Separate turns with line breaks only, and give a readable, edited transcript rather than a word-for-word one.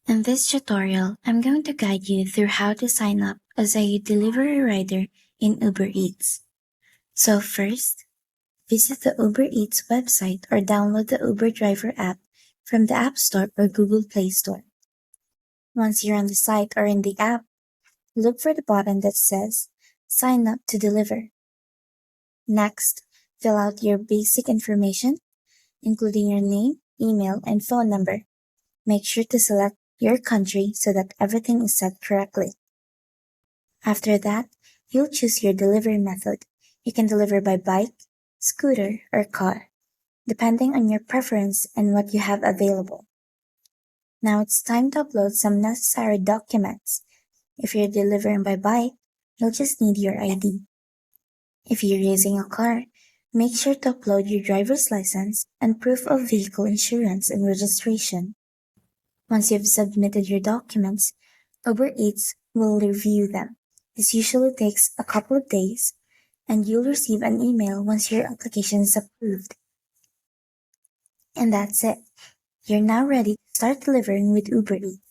In this tutorial, I'm going to guide you through how to sign up as a delivery rider in Uber Eats. So first, visit the Uber Eats website or download the Uber Driver app from the App Store or Google Play Store. Once you're on the site or in the app, look for the button that says Sign Up to Deliver. Next, fill out your basic information, including your name, email, and phone number. Make sure to select your country so that everything is set correctly. After that, you'll choose your delivery method. You can deliver by bike, scooter, or car, depending on your preference and what you have available. Now it's time to upload some necessary documents. If you're delivering by bike, you'll just need your ID. If you're using a car, make sure to upload your driver's license and proof of vehicle insurance and registration. Once you've submitted your documents, Uber Eats will review them. This usually takes a couple of days, and you'll receive an email once your application is approved. And that's it. You're now ready to start delivering with Uber Eats.